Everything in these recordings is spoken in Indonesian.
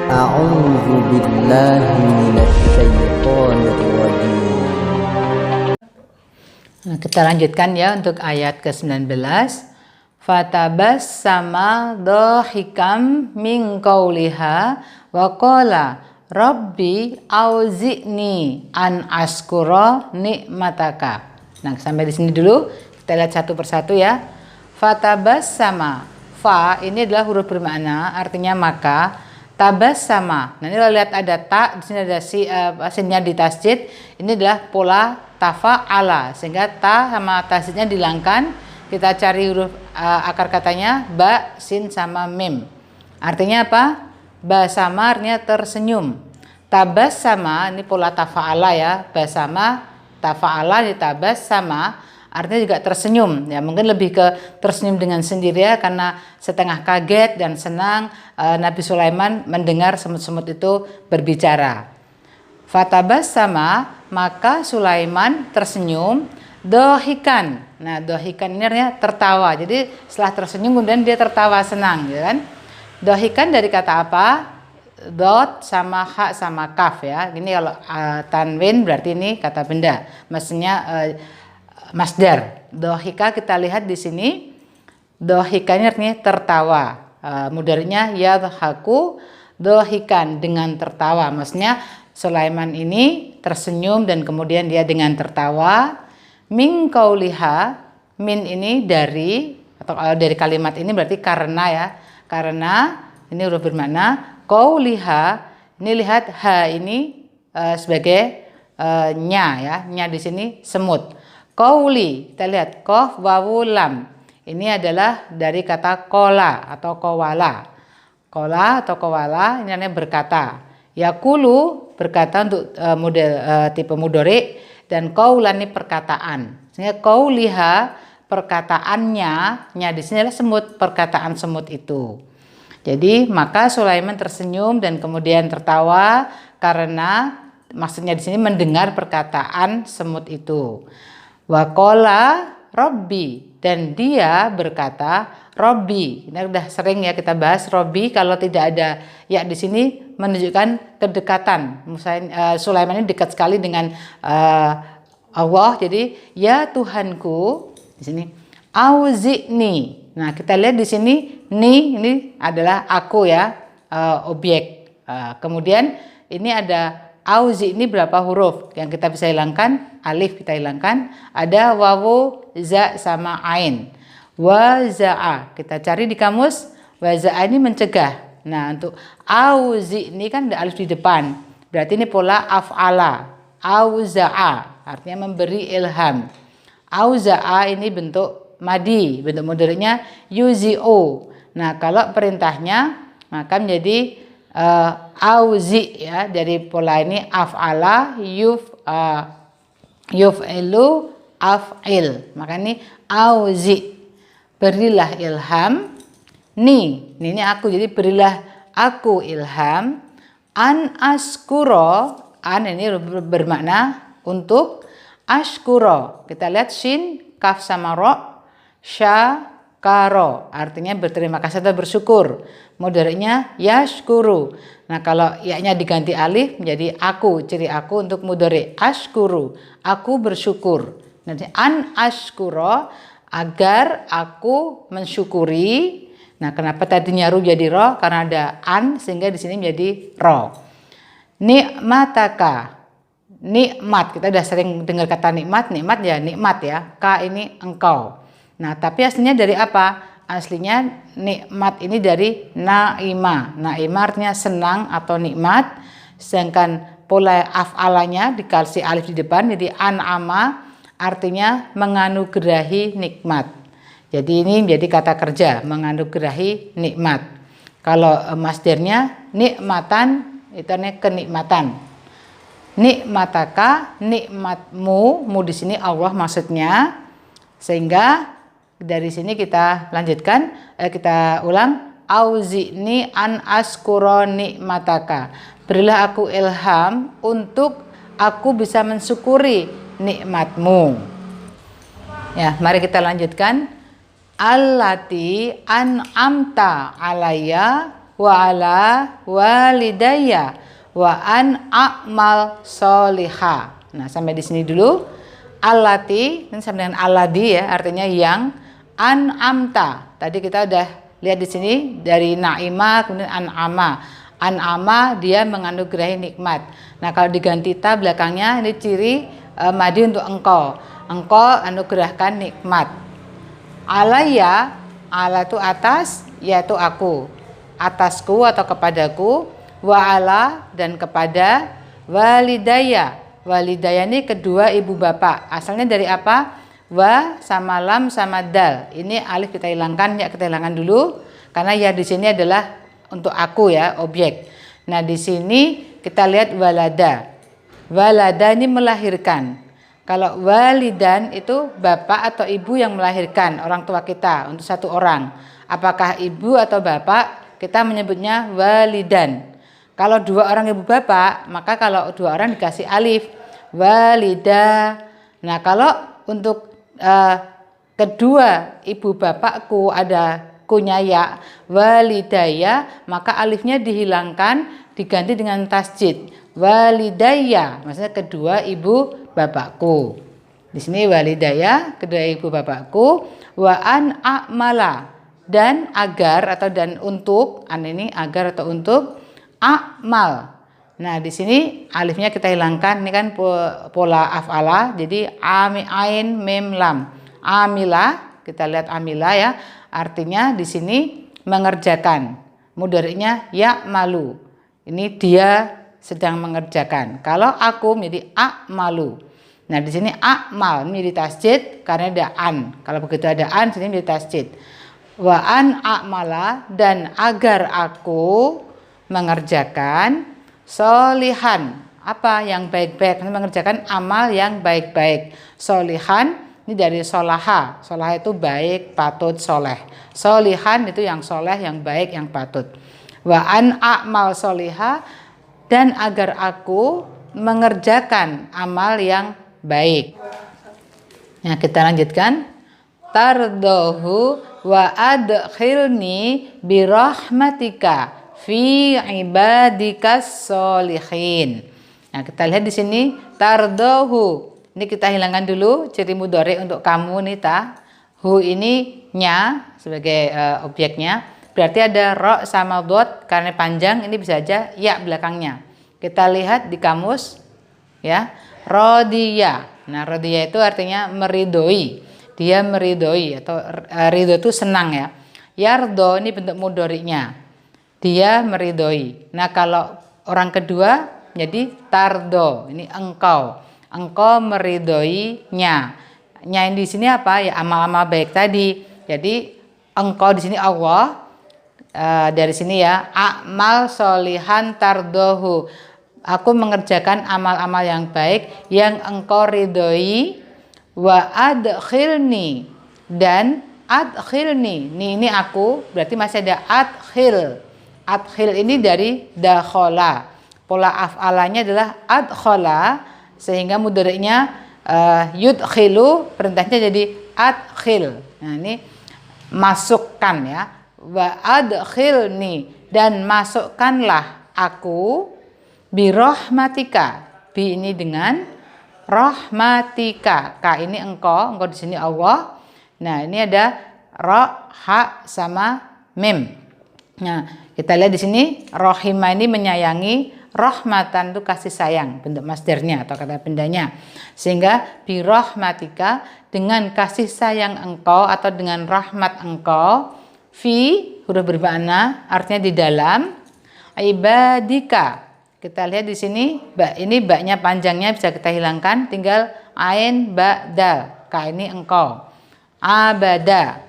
أعوذ بالله من الشيطان الرجيم. Nah, kita lanjutkan ya untuk ayat ke-19. Fatabassama dhahikam min qauliha wa qala rabbi auzi'ni an askura nikmataka. Nah, sampai di sini dulu. Kita lihat satu persatu ya. Fatabassama. Fa ini adalah huruf bermakna, artinya maka. Tabassama. Nah, ini lihat ada ta, di sini ada sinnya di tasjid. Ini adalah pola tafa'ala, sehingga ta sama tasjidnya dihilangkan. Kita cari huruf akar katanya ba, sin sama mim. Artinya apa? Basama artinya tersenyum. Tabassama ini pola tafa'ala ya. Basama tafa'ala di tabassama artinya juga tersenyum ya, mungkin lebih ke tersenyum dengan sendiri ya, karena setengah kaget dan senang Nabi Sulaiman mendengar semut-semut itu berbicara. Fatabassama, maka Sulaiman tersenyum, dohikan. Nah, dohikan ini artinya tertawa. Jadi setelah tersenyum kemudian dia tertawa senang, ya kan? Dohikan dari kata apa? Dot sama ha sama kaf ya. Ini kalau tanwin berarti ini kata benda. Maksudnya masdar. Dohika kita lihat di sini. Dohika ini artinya tertawa. Mudhari'nya yadhaku dohikan, dengan tertawa. Maksudnya Sulaiman ini tersenyum dan kemudian dia dengan tertawa. Min qauliha, min ini dari, atau dari kalimat ini berarti karena ya. Karena ini huruf bermakna. Qauliha, ini lihat ha ini sebagai nya ya. Nya di sini semut. Qauli, kita lihat qaf wawu lam. Ini adalah dari kata kola atau kowala. Kola atau kowala ini artinya berkata. Yaqulu berkata untuk model tipe mudhari, dan qaulan ini perkataan. Sehingga qauliha perkataannya, nya di sini adalah semut, perkataan semut itu. Jadi maka Sulaiman tersenyum dan kemudian tertawa karena maksudnya di sini mendengar perkataan semut itu. Waqala Robbi, dan dia berkata Robbi. Ini udah sering ya kita bahas Robbi, kalau tidak ada ya di sini menunjukkan kedekatan. Misalnya Sulaiman ini dekat sekali dengan Allah. Jadi ya Tuhanku di sini auzi'ni. Nah, kita lihat di sini ini adalah aku ya, objek. Kemudian ini ada auzi, ini berapa huruf yang kita bisa hilangkan? Alif kita hilangkan. Ada wawu, za sama ain. Waza'a, kita cari di kamus. Waza'a ini mencegah. Nah, untuk auzi ini kan ada alif di depan. Berarti ini pola af'ala. Auza'a artinya memberi ilham. Auza'a ini bentuk madi, bentuk mudhari'nya yuzi'u. Nah, kalau perintahnya maka menjadi auzi ya, dari pola ini af'ala yuf'ilu af'il. Maka ini auzi, berilah ilham. Ini aku, jadi berilah aku ilham. An askuro, an ini bermakna untuk. Ashkuro, kita lihat shin, kaf sama ro, syakaro, artinya berterima kasih atau bersyukur. Mudhari'nya yashkuru. Nah, kalau ya-nya diganti alif menjadi aku, ciri aku untuk mudhari' ashkuru, aku bersyukur. Nanti an ashkuro, agar aku mensyukuri. Nah, kenapa tadinya ru jadi ro? Karena ada an sehingga di sini menjadi ro. Nikmataka, nikmat, kita udah sering dengar kata nikmat, nikmat ya nikmat ya. Ka ini engkau. Nah, tapi aslinya dari apa? Aslinya nikmat ini dari naima. Naima artinya senang atau nikmat. Sedangkan pola af'alanya dikasih alif di depan, jadi an'ama artinya menganugerahi nikmat. Jadi ini menjadi kata kerja, menganugerahi nikmat. Kalau masdarnya nikmatan, itu artinya kenikmatan. Nikmataka, nikmatmu, mu di sini Allah maksudnya. Sehingga dari sini kita lanjutkan, kita ulang. Auzi'ni an askuro nikmataka, berilah aku ilham untuk aku bisa mensyukuri nikmatmu. Ya, mari kita lanjutkan. Allati an'amta alayya wa ala walidayya wa an a'mal sholiha. Nah, sampai di sini dulu. Allati, ini sama dengan aladi ya, artinya yang. An'amta, tadi kita udah lihat di sini dari naima kemudian an'ama. An'ama dia menganugerahi nikmat. Nah, kalau diganti ta belakangnya ini ciri madi untuk engkau. Engkau anugerahkan nikmat. Alayya, ala itu atas, yaitu aku. Atasku atau kepadaku, wa ala dan kepada walidayya. Walidayya ini kedua ibu bapak. Asalnya dari apa? Wa sama lam sama dal. Ini alif kita hilangkan, ya kita hilangkan dulu karena ya di sini adalah untuk aku ya, objek. Nah, di sini kita lihat walada. Walada ini melahirkan. Kalau walidan itu bapak atau ibu yang melahirkan orang tua kita untuk satu orang. Apakah ibu atau bapak, kita menyebutnya walidan. Kalau dua orang ibu bapak, maka kalau dua orang dikasih alif walida. Nah, kalau untuk kedua ibu bapakku ada kunya ya walidaya, maka alifnya dihilangkan diganti dengan tasjid walidaya, maksudnya kedua ibu bapakku. Di sini walidaya kedua ibu bapakku, wa an a'mala dan agar atau dan untuk, an ini agar atau untuk, a'mal. Nah, di sini alifnya kita hilangkan, ini kan pola af'ala, jadi ami ain mim lam. Amila, kita lihat amila ya, artinya di sini mengerjakan. Mudhari'nya ya malu. Ini dia sedang mengerjakan. Kalau aku menjadi a'malu. Nah, di sini a'mal menjadi tasjid karena ada an. Kalau begitu ada an, sini menjadi tasjid. Wa an a'mala dan agar aku mengerjakan solihan, apa yang baik-baik, mengerjakan amal yang baik-baik. Solihan ini dari solaha, solaha itu baik, patut, soleh. Solihan itu yang soleh, yang baik, yang patut. Wa an a'mal soliha dan agar aku mengerjakan amal yang baik. Nah, kita lanjutkan. Tardohu wa adkhilni birahmatika fi ibadikas solihin. Nah, kita lihat di sini tardohu. Ini kita hilangkan dulu ciri mudhari untuk kamu nih ta. Hu ini nya sebagai objeknya. Berarti ada ro sama dot karena panjang, ini bisa aja ya belakangnya. Kita lihat di kamus ya. Rodiya. Nah, rodiya itu artinya meridoi. Dia meridoi atau ridho itu senang ya. Yardo ini bentuk mudhari'nya. Dia meridhoi. Nah, kalau orang kedua jadi tardo, ini engkau meridhoinya. Nya di sini apa ya, amal-amal baik tadi. Jadi engkau di sini Allah, dari sini ya, amal solihan tardohu, aku mengerjakan amal-amal yang baik yang engkau ridhoi. Wa adkhilni dan adkhilni, ini aku berarti masih ada adkhil. Adkhil ini dari dakhala. Pola af'alanya adalah adkhala, sehingga mudhari'nya yudkhilu, perintahnya jadi adkhil. Nah, ini masukkan ya. Wa adkhilni dan masukkanlah aku birahmatika. Bi ini dengan rahmatika. Ka ini engkau di sini Allah. Nah, ini ada ra, ha sama mim. Nah, kita lihat di sini rohima ini menyayangi, rahmatan itu kasih sayang, bentuk masdarnya atau kata bendanya. Sehingga birahmatika dengan kasih sayang engkau atau dengan rahmat engkau, fi huruf bermakna artinya di dalam, ibadika. Kita lihat di sini ini baknya panjangnya bisa kita hilangkan, tinggal ain ba dal. Ka ini engkau. Abada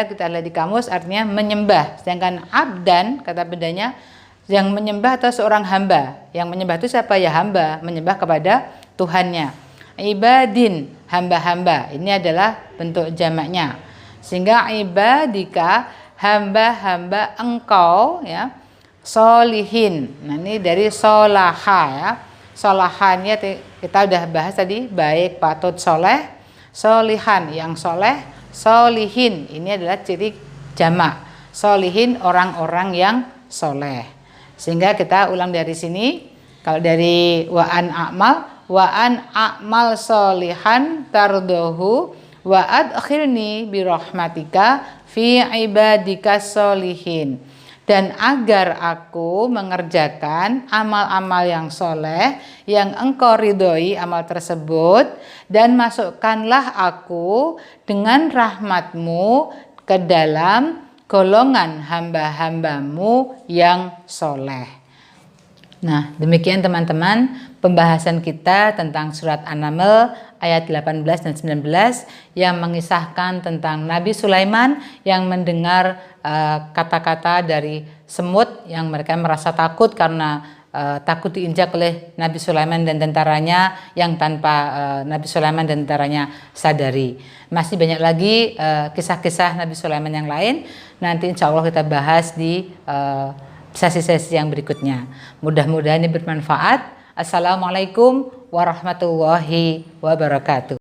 kita lihat di kamus artinya menyembah, sedangkan abdan kata bendanya yang menyembah atau seorang hamba. Yang menyembah itu siapa ya? Hamba, menyembah kepada Tuhannya. Ibadin, hamba-hamba, ini adalah bentuk jamaknya. Sehingga ibadika, hamba-hamba engkau ya, solihin. Nah, ini dari solaha ya. Solahannya kita udah bahas tadi, baik, patut, soleh. Solihan yang soleh, solihin ini adalah ciri jamak. Solihin orang-orang yang soleh. Sehingga kita ulang dari sini. Kalau dari wa an a'mal solihan tardohu wa adkhilni birahmatika fi ibadika solihin. Dan agar aku mengerjakan amal-amal yang soleh yang engkau ridhoi amal tersebut, dan masukkanlah aku dengan rahmatmu ke dalam golongan hamba-hambamu yang soleh. Nah, demikian teman-teman pembahasan kita tentang surat An-Naml ayat 18 dan 19 yang mengisahkan tentang Nabi Sulaiman yang mendengar kata-kata dari semut yang mereka merasa takut karena takut diinjak oleh Nabi Sulaiman dan tentaranya yang tanpa Nabi Sulaiman dan tentaranya sadari. Masih banyak lagi kisah-kisah Nabi Sulaiman yang lain. Nanti insya Allah kita bahas di sesi-sesi yang berikutnya. Mudah-mudahan ini bermanfaat. Assalamualaikum warahmatullahi wabarakatuh.